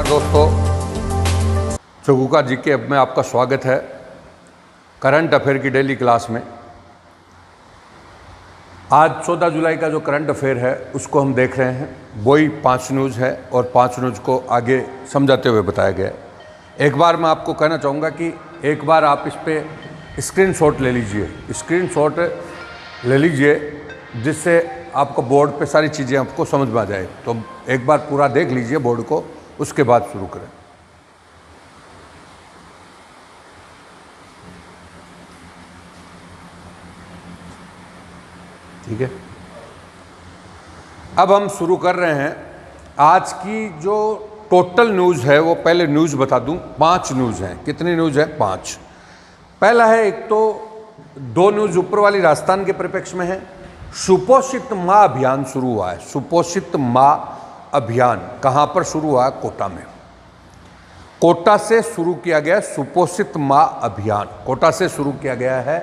नमस्कार दोस्तों, चौगुका जी के में आपका स्वागत है करंट अफेयर की डेली क्लास में। आज 14 जुलाई का जो करंट अफेयर है उसको हम देख रहे हैं। वही 5 न्यूज़ है और 5 न्यूज़ को आगे समझाते हुए बताया गया है। एक बार मैं आपको कहना चाहूँगा कि एक बार आप इस पर स्क्रीनशॉट ले लीजिए, जिससे आपको बोर्ड पे सारी चीज़ें आपको समझ में आ जाए। तो एक बार पूरा देख लीजिए बोर्ड को, उसके बाद शुरू करें। ठीक है, अब हम शुरू कर रहे हैं। आज की जो टोटल न्यूज़ है वो पहले न्यूज़ बता दूं। 5 न्यूज़ हैं। कितनी न्यूज़ है? 5। पहला है, एक तो 2 न्यूज़ ऊपर वाली राजस्थान के परिप्रेक्ष्य में है। सुपोषित माँ अभियान शुरू हुआ है। सुपोषित माँ अभियान कहाँ पर शुरू हुआ है? कोटा में। कोटा से शुरू किया गया सुपोषित माँ अभियान। कोटा से शुरू किया गया है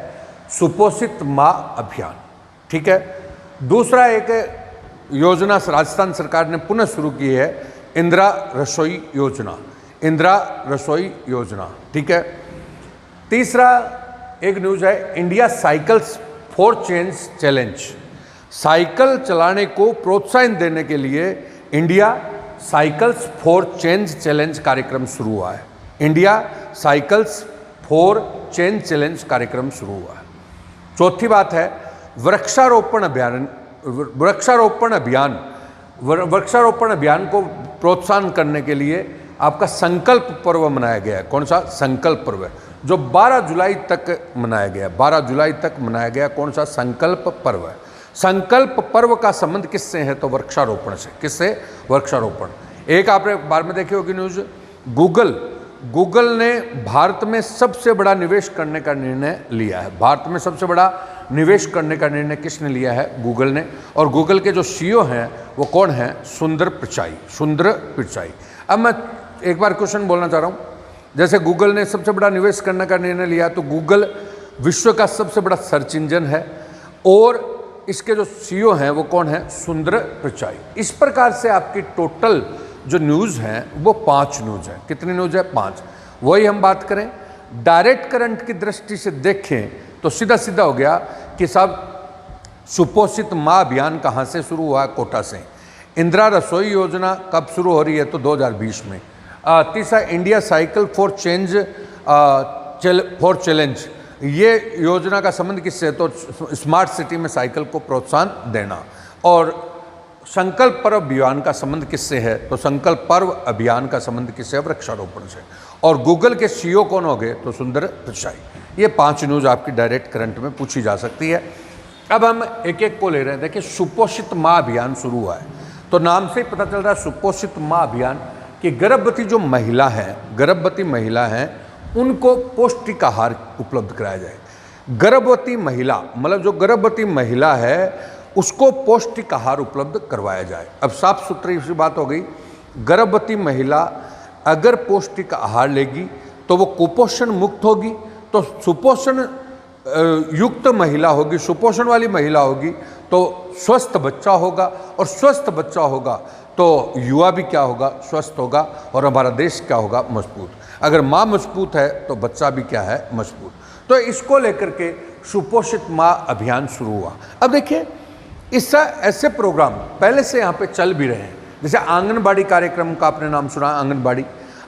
सुपोषित माँ अभियान। ठीक है। दूसरा एक योजना राजस्थान सरकार ने पुनः शुरू की है, इंदिरा रसोई योजना। इंदिरा रसोई योजना। ठीक है। तीसरा एक न्यूज़ है, India cycles for change challenge. Cycle चलाने को प्रोत्साहन देने के लिए India cycles for change challenge कार्यक्रम शुरू हुआ है। India cycles for change challenge कार्यक्रम शुरू हुआ है। चौथी बात है, वृक्षारोपण अभियान। वृक्षारोपण अभियान को प्रोत्साहन करने के लिए आपका संकल्प पर्व मनाया गया है। कौन सा? संकल्प पर्व, जो 12 जुलाई तक मनाया गया। 12 जुलाई तक मनाया गया। कौन सा? संकल्प पर्व है। संकल्प पर्व का संबंध किससे है? तो वृक्षारोपण से। किससे? वृक्षारोपण। एक आपने बार में देखी होगी न्यूज़, गूगल ने भारत में सबसे बड़ा निवेश करने का निर्णय लिया है। भारत में सबसे बड़ा निवेश करने का निर्णय किसने लिया है? गूगल ने। और गूगल के जो सीईओ हैं वो कौन है? सुंदर पिचाई। अब मैं एक बार क्वेश्चन बोलना चाह रहा हूँ। जैसे गूगल ने सबसे बड़ा निवेश करने का निर्णय लिया, तो गूगल विश्व का सबसे बड़ा सर्च इंजन है और इसके जो सीईओ हैं वो कौन है? सुंदर पिचाई। इस प्रकार से आपकी टोटल जो न्यूज़ हैं वो 5 न्यूज़ है। कितनी न्यूज़ है? 5। वही हम बात करें डायरेक्ट करंट की दृष्टि से देखें तो सीधा हो गया कि साहब सुपोषित माँ अभियान कहाँ से शुरू हुआ? कोटा से। इंदिरा रसोई योजना कब शुरू हो रही है? तो 2020 में। तीसरा, India cycle for change for challenge. ये योजना का संबंध किससे है? तो स्मार्ट सिटी में साइकिल को प्रोत्साहन देना। और संकल्प पर्व अभियान का संबंध किससे है? तो संकल्प पर्व अभियान का संबंध किससे है? वृक्षारोपण से। और गूगल के सीईओ कौन हो गए? तो सुंदर पिचाई। ये 5 न्यूज़ आपकी डायरेक्ट करंट में पूछी जा सकती है। अब हम एक एक को ले रहे हैं। देखिए, सुपोषित माँ अभियान शुरू हुआ है, तो नाम से ही पता चल रहा है सुपोषित माँ अभियान कि गर्भवती जो महिला हैं उनको पौष्टिक आहार उपलब्ध कराया जाए। गर्भवती महिला मतलब जो गर्भवती महिला है उसको पौष्टिक आहार उपलब्ध करवाया जाए। अब साफ सुथरी सी बात हो गई, गर्भवती महिला अगर पौष्टिक आहार लेगी तो वो कुपोषण मुक्त होगी, तो सुपोषण युक्त महिला होगी, सुपोषण वाली महिला होगी तो स्वस्थ बच्चा होगा, और स्वस्थ बच्चा होगा तो युवा भी क्या होगा? स्वस्थ होगा, और हमारा देश क्या होगा? मजबूत। अगर माँ मजबूत है तो बच्चा भी क्या है? मजबूत। तो इसको लेकर के सुपोषित माँ अभियान शुरू हुआ। अब देखिए, इससे ऐसे प्रोग्राम पहले से यहाँ पे चल भी रहे हैं। जैसे आंगनबाड़ी कार्यक्रम का आपने नाम सुना।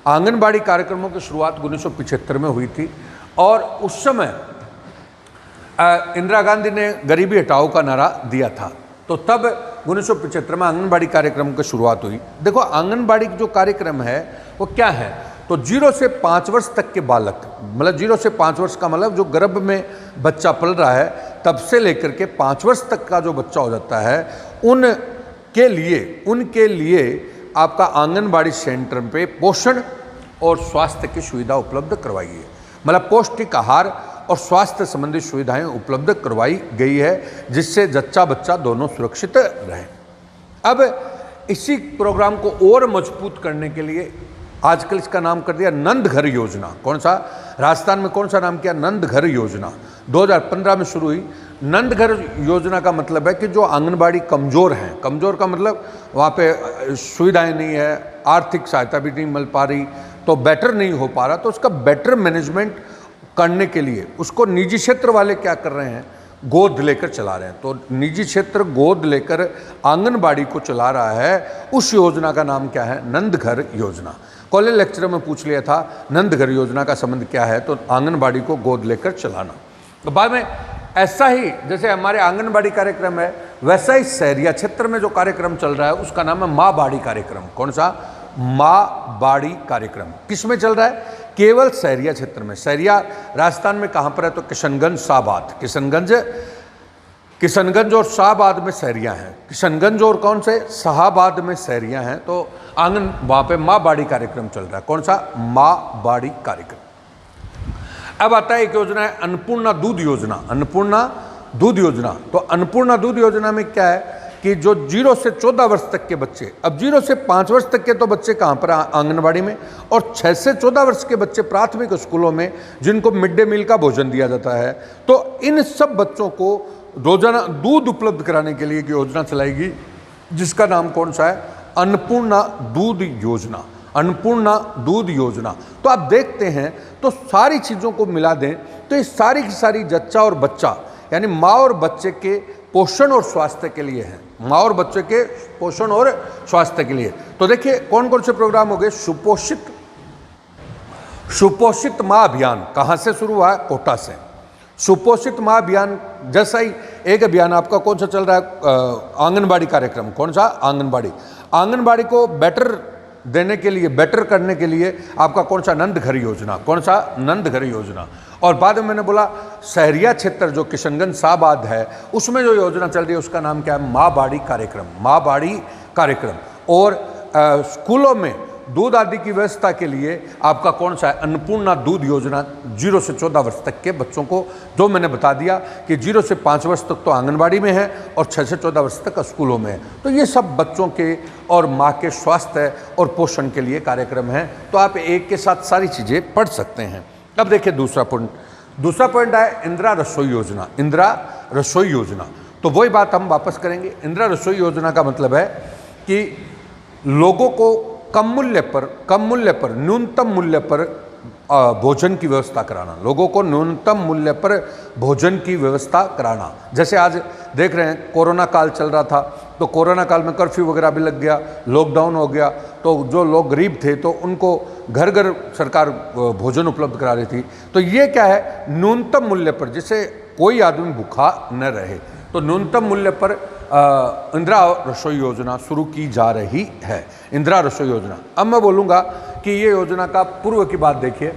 आंगनबाड़ी कार्यक्रमों की शुरुआत 1975 में हुई थी, और उस समय इंदिरा गांधी ने गरीबी हटाओ का नारा दिया था, तो तब 1975 में आंगनबाड़ी कार्यक्रम की शुरुआत हुई। देखो, आंगनबाड़ी जो कार्यक्रम है वो क्या है? तो 0 से 5 वर्ष तक के बालक, मतलब 0 से 5 वर्ष का मतलब जो गर्भ में बच्चा पल रहा है तब से लेकर के 5 वर्ष तक का जो बच्चा हो जाता है, उनके लिए आपका आंगनबाड़ी सेंटर पे पोषण और स्वास्थ्य की सुविधा उपलब्ध करवाई है। मतलब पौष्टिक आहार और स्वास्थ्य संबंधी सुविधाएं उपलब्ध करवाई गई है, जिससे जच्चा बच्चा दोनों सुरक्षित रहें। अब इसी प्रोग्राम को और मजबूत करने के लिए आजकल इसका नाम कर दिया नंद घर योजना। कौन सा? राजस्थान में कौन सा नाम किया? नंद घर योजना, 2015 में शुरू हुई। नंद घर योजना का मतलब है कि जो आंगनबाड़ी कमज़ोर हैं, कमज़ोर का मतलब वहाँ पे सुविधाएं नहीं है, आर्थिक सहायता भी नहीं मिल पा रही, तो बेटर नहीं हो पा रहा, तो उसका बेटर मैनेजमेंट करने के लिए उसको निजी क्षेत्र वाले क्या कर रहे हैं, गोद लेकर चला रहे हैं। तो निजी क्षेत्र गोद लेकर आंगनबाड़ी को चला रहा है, उस योजना का नाम क्या है, नंद घर योजना। कॉलेज लेक्चर में पूछ लिया था नंद घर योजना का संबंध क्या है, तो आंगनबाड़ी को गोद लेकर चलाना। तो बाद में ऐसा ही जैसे हमारे आंगनबाड़ी कार्यक्रम है, वैसा ही शहरिया क्षेत्र में जो कार्यक्रम चल रहा है उसका नाम है माँ बाड़ी कार्यक्रम। कौन सा, माँ बाड़ी कार्यक्रम। किस में चल रहा है, केवल शहरिया क्षेत्र में। शहरिया राजस्थान में कहाँ पर है, तो किशनगंज शाहबाद, किशनगंज और शाहबाद में शहरिया हैं। किशनगंज और कौन से, शाहबाद में शहरिया हैं। तो आंगन वहाँ पे माँ बाड़ी कार्यक्रम चल रहा है। कौन सा, माँ बाड़ी कार्यक्रम। अब आता है एक योजना है अन्नपूर्णा दूध योजना। अन्नपूर्णा दूध योजना, तो अन्नपूर्णा दूध योजना में क्या है कि जो 0 से 14 वर्ष तक के बच्चे, अब 0 से 5 वर्ष तक के तो बच्चे कहाँ पर, आंगनबाड़ी में, और 6 से 14 वर्ष के बच्चे प्राथमिक स्कूलों में जिनको मिड डे मील का भोजन दिया जाता है। तो इन सब बच्चों को रोजाना दूध उपलब्ध कराने के लिए एक योजना चलाएगी जिसका नाम कौन सा है, अन्नपूर्णा दूध योजना। अन्नपूर्णा दूध योजना। तो आप देखते हैं तो सारी चीज़ों को मिला दें तो ये सारी की सारी जच्चा और बच्चा यानी माँ और बच्चे के पोषण और स्वास्थ्य के लिए है, माँ और बच्चे के पोषण और स्वास्थ्य के लिए। तो देखिए कौन कौन से प्रोग्राम हो गए, सुपोषित माँ अभियान कहाँ से शुरू हुआ है, कोटा से। सुपोषित माँ अभियान जैसा ही एक अभियान आपका कौन सा चल रहा है, आंगनबाड़ी कार्यक्रम। कौन सा, आंगनबाड़ी को बेटर देने के लिए, बेटर करने के लिए आपका कौन सा, नंद घर योजना। कौन सा, नंद घर योजना। और बाद में मैंने बोला शहरिया क्षेत्र जो किशनगंज शाहबाद है उसमें जो योजना चल रही है उसका नाम क्या है, माँ बाड़ी कार्यक्रम। माँ बाड़ी कार्यक्रम। और स्कूलों में दूध आदि की व्यवस्था के लिए आपका कौन सा है, अन्नपूर्णा दूध योजना। 0 से 14 वर्ष तक के बच्चों को, जो मैंने बता दिया कि 0 से 5 वर्ष तक तो आंगनबाड़ी में है और 6 से 14 वर्ष तक स्कूलों में है। तो ये सब बच्चों के और माँ के स्वास्थ्य और पोषण के लिए कार्यक्रम है। तो आप एक के साथ सारी चीज़ें पढ़ सकते हैं। अब देखिए दूसरा पॉइंट है इंदिरा रसोई योजना। इंदिरा रसोई योजना, तो वही बात हम वापस करेंगे। इंदिरा रसोई योजना का मतलब है कि लोगों को कम मूल्य पर न्यूनतम मूल्य पर भोजन की व्यवस्था कराना, लोगों को न्यूनतम मूल्य पर भोजन की व्यवस्था कराना। जैसे आज देख रहे हैं कोरोना काल चल रहा था, तो कोरोना काल में कर्फ्यू वगैरह भी लग गया, लॉकडाउन हो गया, तो जो लोग गरीब थे तो उनको घर घर सरकार भोजन उपलब्ध करा रही थी। तो ये क्या है, न्यूनतम मूल्य पर, जिससे कोई आदमी भूखा न रहे, तो न्यूनतम मूल्य पर इंदिरा रसोई योजना शुरू की जा रही है। इंदिरा रसोई योजना। अब मैं बोलूँगा कि ये योजना का पूर्व की बात देखिए,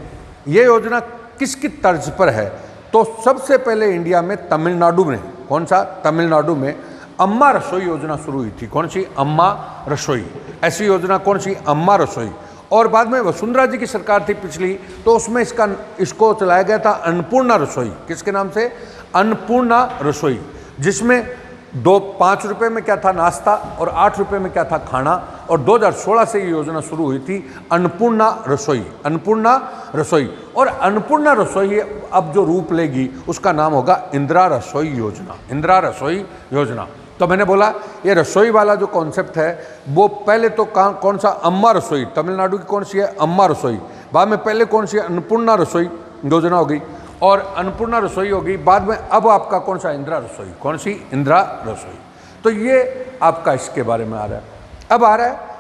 ये योजना किसकी तर्ज पर है, तो सबसे पहले इंडिया में तमिलनाडु में, कौन सा, तमिलनाडु में अम्मा रसोई योजना शुरू हुई थी। कौन सी, अम्मा रसोई। ऐसी योजना कौन सी, अम्मा रसोई। और बाद में वसुंधरा जी की सरकार थी पिछली, तो उसमें इसको चलाया गया था अन्नपूर्णा रसोई। किसके नाम से, अन्नपूर्णा रसोई, जिसमें 5 रुपये में क्या था, नाश्ता, और 8 रुपये में क्या था, खाना। और 2016 से ये योजना शुरू हुई थी, अन्नपूर्णा रसोई। अन्नपूर्णा रसोई। और अन्नपूर्णा रसोई अब जो रूप लेगी उसका नाम होगा इंदिरा रसोई योजना। इंदिरा रसोई योजना। तो मैंने बोला ये रसोई वाला जो कॉन्सेप्ट है वो पहले तो कौन सा, अम्मा रसोई, तमिलनाडु की कौन सी है, अम्मा रसोई। बाद में पहले कौन सी है, अन्नपूर्णा रसोई योजना हो गई, और अन्नपूर्णा रसोई होगी बाद में। अब आपका कौन सा, इंदिरा रसोई। कौन सी, इंदिरा रसोई। तो ये आपका इसके बारे में आ रहा है। अब आ रहा है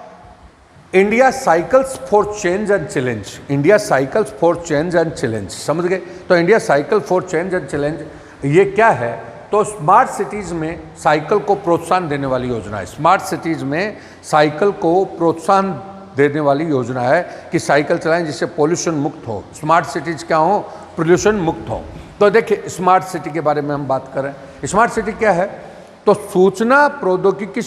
India cycles for change and challenge. India cycles for change and challenge, समझ गए। तो India cycle for change and challenge ये क्या है, तो स्मार्ट सिटीज़ में साइकिल को प्रोत्साहन देने वाली योजना है। स्मार्ट सिटीज़ में साइकिल को प्रोत्साहन देने वाली योजना है कि साइकिल चलाएं जिससे पोल्यूशन मुक्त हो। स्मार्ट सिटीज़ क्या हो, पोल्यूशन मुक्त हो। तो देखिए स्मार्ट सिटी के बारे में हम बात करें। स्मार्ट सिटी क्या है, तो सूचना प्रौद्योगिकी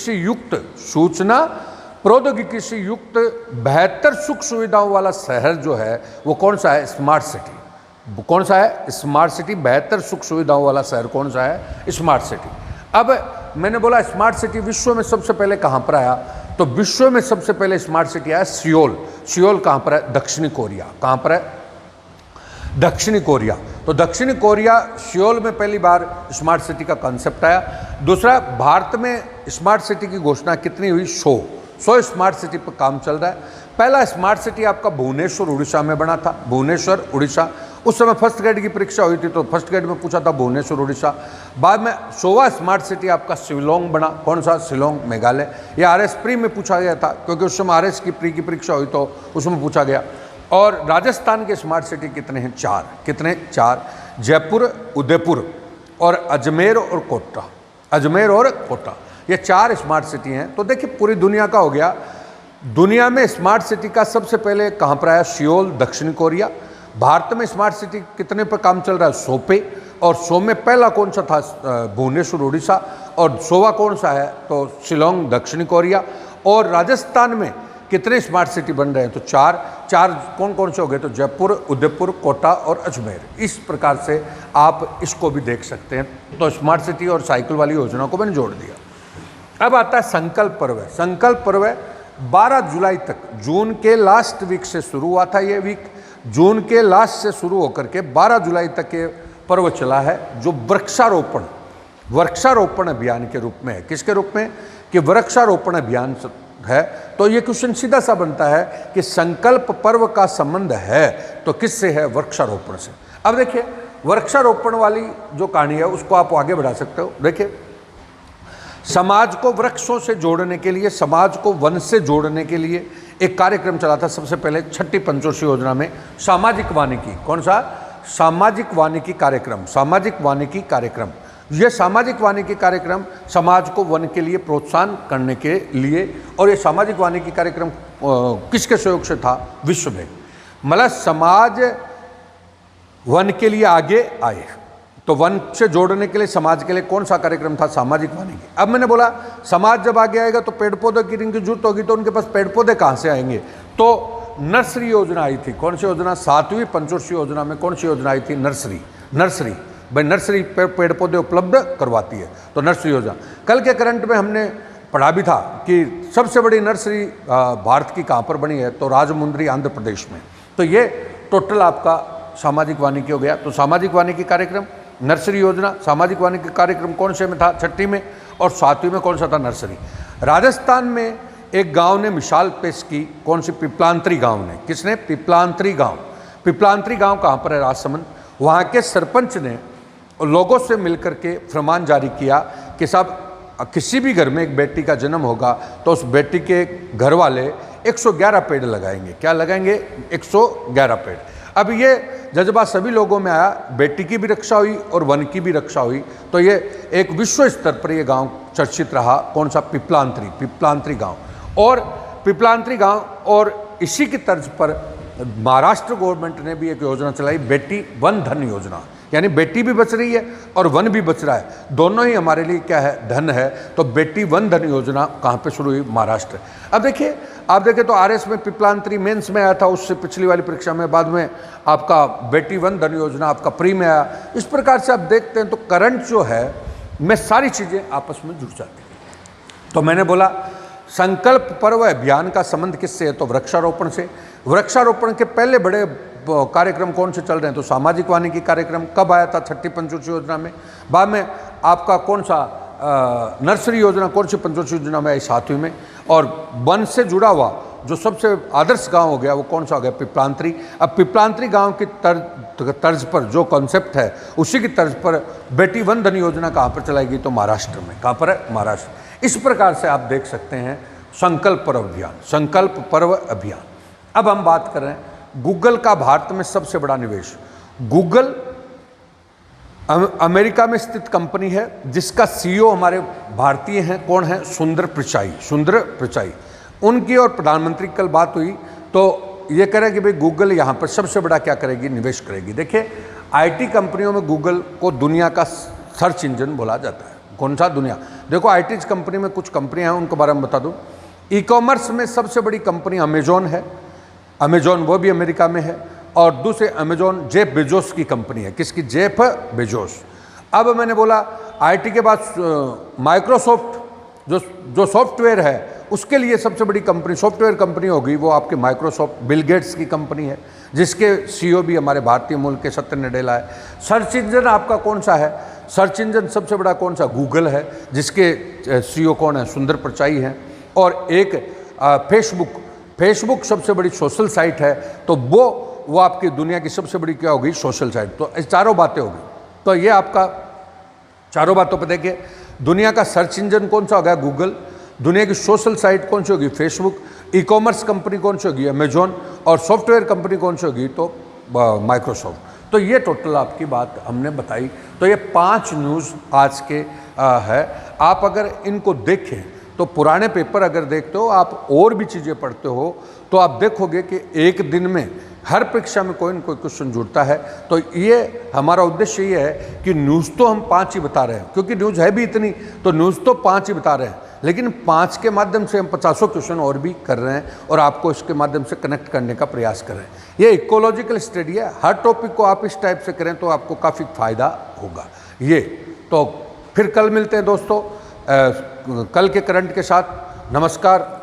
से युक्त बेहतर सुख सुविधाओं वाला शहर जो है वो कौन सा है, स्मार्ट सिटी। कौन सा है, स्मार्ट सिटी। बेहतर सुख सुविधाओं वाला शहर कौन सा है, स्मार्ट सिटी। अब मैंने बोला स्मार्ट सिटी विश्व में सबसे पहले कहाँ पर आया, तो विश्व में सबसे पहले स्मार्ट सिटी आया सियोल। सियोल कहाँ पर है, दक्षिणी कोरिया। कहाँ पर है, दक्षिणी कोरिया। तो दक्षिणी कोरिया सियोल में पहली बार स्मार्ट सिटी का कॉन्सेप्ट आया। दूसरा, भारत में स्मार्ट सिटी की घोषणा कितनी हुई? 100 स्मार्ट सिटी पर काम चल रहा है। पहला स्मार्ट सिटी आपका भुवनेश्वर उड़ीसा में बना था, भुवनेश्वर उड़ीसा। उस समय फर्स्ट ग्रेड की परीक्षा हुई थी तो फर्स्ट ग्रेड में पूछा था भुवनेश्वर उड़ीसा। बाद में 100वां स्मार्ट सिटी आपका शिलोंग बना। कौन सा? शिलोंग, मेघालय। ये RS प्री में पूछा गया था क्योंकि उस समय RS की प्री की परीक्षा हुई तो उसमें पूछा गया। और राजस्थान के स्मार्ट सिटी कितने हैं? 4। कितने? 4। जयपुर, उदयपुर और अजमेर और कोटा। अजमेर और कोटा, ये 4 स्मार्ट सिटी हैं। तो देखिए पूरी दुनिया का हो गया। दुनिया में स्मार्ट सिटी का सबसे पहले कहाँ पर आया? सियोल, दक्षिण कोरिया। भारत में स्मार्ट सिटी कितने पर काम चल रहा है? 100 पे। और 100 में पहला कौन सा था? भुवनेश्वर उड़ीसा। और 100वां कौन सा है? तो शिलोंग, दक्षिण कोरिया। और राजस्थान में कितने स्मार्ट सिटी बन रहे हैं? तो 4। कौन कौन से हो गए? तो जयपुर, उदयपुर, कोटा और अजमेर। इस प्रकार से आप इसको भी देख सकते हैं। तो स्मार्ट सिटी और साइकिल वाली योजना को मैंने जोड़ दिया। अब आता है संकल्प पर्व। संकल्प पर्व 12 जुलाई तक, जून के लास्ट वीक से शुरू हुआ था। ये वीक जून के लास्ट से शुरू होकर के 12 जुलाई तक ये पर्व चला है, जो वृक्षारोपण अभियान के रूप में है। किसके रूप में? कि वृक्षारोपण अभियान है। तो ये क्वेश्चन सीधा सा बनता है कि संकल्प पर्व का संबंध है तो किससे है? वृक्षारोपण से। अब देखिए वृक्षारोपण वाली जो कहानी है उसको आप आगे बढ़ा सकते हो। देखिए, समाज को वृक्षों से जोड़ने के लिए, समाज को वन से जोड़ने के लिए एक कार्यक्रम चला था। सबसे पहले छठी पंचवर्षीय योजना में सामाजिक वानिकी। कौन सा? सामाजिक वानिकी कार्यक्रम। सामाजिक वानिकी कार्यक्रम, यह सामाजिक वानिकी कार्यक्रम समाज को वन के लिए प्रोत्साहन करने के लिए। और ये सामाजिक वानिकी कार्यक्रम किसके सहयोग से था? विश्व बैंक। मतलब समाज वन के लिए आगे आए, तो वन से जोड़ने के लिए समाज के लिए कौन सा कार्यक्रम था? सामाजिक वानिकी। अब मैंने बोला समाज जब आगे आएगा तो पेड़ पौधे की इनकी जरूरत होगी, तो उनके पास पेड़ पौधे कहाँ से आएंगे? तो नर्सरी योजना आई थी। कौन सी योजना? 7वीं पंचवर्षीय योजना में कौन सी योजना आई थी? नर्सरी। भाई नर्सरी पेड़ पौधे उपलब्ध करवाती है, तो नर्सरी योजना। कल के करंट में हमने पढ़ा भी था कि सबसे बड़ी नर्सरी भारत की कहाँ पर बनी है? तो राजमुंद्री, आंध्र प्रदेश में। तो ये टोटल आपका सामाजिक वानिकी हो गया। तो सामाजिक वानिकी कार्यक्रम, नर्सरी योजना, सामाजिक वानिकी कार्यक्रम कौन से में था? छठी में। और 7वीं में कौन सा था? नर्सरी। राजस्थान में एक गांव ने मिसाल पेश की। कौन सी? पिपलांतरी गांव ने। किसने? पिपलांतरी गांव। पिपलांतरी गांव कहाँ पर है? राजसमंद। वहाँ के सरपंच ने लोगों से मिलकर के फरमान जारी किया कि साहब किसी भी घर में एक बेटी का जन्म होगा तो उस बेटी के घर वाले 111 पेड़ लगाएंगे। क्या लगाएंगे? 111 पेड़। अब ये जज्बा सभी लोगों में आया, बेटी की भी रक्षा हुई और वन की भी रक्षा हुई। तो ये एक विश्व स्तर पर ये गांव चर्चित रहा। कौन सा? पिपलांतरी गांव। और पिपलांतरी गांव, और इसी की तर्ज पर महाराष्ट्र गवर्नमेंट ने भी एक योजना चलाई, बेटी वन धन योजना। यानी बेटी भी बच रही है और वन भी बच रहा है, दोनों ही हमारे लिए क्या है? धन है। तो बेटी वन धन योजना कहाँ पे शुरू हुई? महाराष्ट्र। अब देखिए, आप देखें तो RS में पिपलांतरी मेंस में आया था, उससे पिछली वाली परीक्षा में। बाद में आपका बेटी वन धन योजना आपका प्री में आया। इस प्रकार से आप देखते हैं तो करंट जो है में सारी चीज़ें आपस में जुड़ जाती हैं। तो मैंने बोला संकल्प पर्व अभियान का संबंध किससे है? तो वृक्षारोपण से। वृक्षारोपण के पहले बड़े कार्यक्रम कौन से चल रहे हैं? तो सामाजिक वानिकी कार्यक्रम कब आया था? छठी पंचवर्षीय योजना में। बाद में आपका कौन सा? नर्सरी योजना कौन सी पंचवर्षीय योजना में आई? 7वीं में। और वन से जुड़ा हुआ जो सबसे आदर्श गांव हो गया वो कौन सा हो गया? पिपलांतरी। अब पिपलांतरी गांव की तर्ज पर जो कॉन्सेप्ट है उसी की तर्ज पर बेटी वन धन योजना कहाँ पर चलाएगी? तो महाराष्ट्र में। कहाँ पर है? महाराष्ट्र। इस प्रकार से आप देख सकते हैं संकल्प पर्व अभियान, संकल्प पर्व अभियान। अब हम बात कर रहे हैं गूगल का भारत में सबसे बड़ा निवेश। गूगल अमेरिका में स्थित कंपनी है जिसका CEO हमारे भारतीय हैं। कौन है? सुंदर पिचाई। उनकी और प्रधानमंत्री की कल बात हुई तो ये कह रहे हैं कि भाई गूगल यहाँ पर सबसे बड़ा क्या करेगी? निवेश करेगी। देखिए IT कंपनियों में गूगल को दुनिया का सर्च इंजन बोला जाता है। कौन सा? दुनिया। देखो IT कंपनी में कुछ कंपनियाँ हैं, उनके बारे में बता दूँ। ई-कॉमर्स में सबसे बड़ी कंपनी अमेजॉन है। अमेजॉन वो भी अमेरिका में है। और दूसरे अमेजॉन जेफ बेजोस की कंपनी है। किसकी? Jeff Bezos. अब मैंने बोला IT के बाद माइक्रोसॉफ्ट जो सॉफ्टवेयर है उसके लिए सबसे बड़ी कंपनी सॉफ्टवेयर कंपनी होगी वो आपकी माइक्रोसॉफ्ट, बिल गेट्स की कंपनी है, जिसके सीईओ भी हमारे भारतीय मूल के सत्य नडेला है। सर्च इंजन आपका कौन सा है? सर्च इंजन सबसे बड़ा कौन सा? गूगल है, जिसके सीईओ कौन है? सुंदर पिचाई हैं। और एक फेसबुक सबसे बड़ी सोशल साइट है, तो वो आपकी दुनिया की सबसे बड़ी क्या होगी? Social site. तो चारों बातें होगी। तो ये आपका चारों बातों पर देखिए, दुनिया का सर्च इंजन कौन सा हो गया? गूगल। दुनिया की सोशल साइट कौन सी होगी? फेसबुक। ई कॉमर्स कंपनी कौन सी होगी? अमेजॉन। और सॉफ्टवेयर कंपनी कौन सी होगी? तो माइक्रोसॉफ्ट। तो ये टोटल आपकी बात हमने बताई। तो ये 5 न्यूज़ आज के है। आप अगर इनको देखें तो पुराने पेपर अगर देखते हो, आप और भी चीज़ें पढ़ते हो, तो आप देखोगे कि एक दिन में हर परीक्षा में कोई न कोई क्वेश्चन जुड़ता है। तो ये हमारा उद्देश्य ये है कि न्यूज़ तो हम 5 ही बता रहे हैं, क्योंकि न्यूज़ है भी इतनी, तो न्यूज़ तो 5 ही बता रहे हैं, लेकिन 5 के माध्यम से हम 50 क्वेश्चन और भी कर रहे हैं और आपको इसके माध्यम से कनेक्ट करने का प्रयास कर रहे हैं। ये इकोलॉजिकल स्टडी है। हर टॉपिक को आप इस टाइप से करें तो आपको काफ़ी फायदा होगा। ये तो फिर कल मिलते हैं दोस्तों, कल के करंट के साथ। नमस्कार।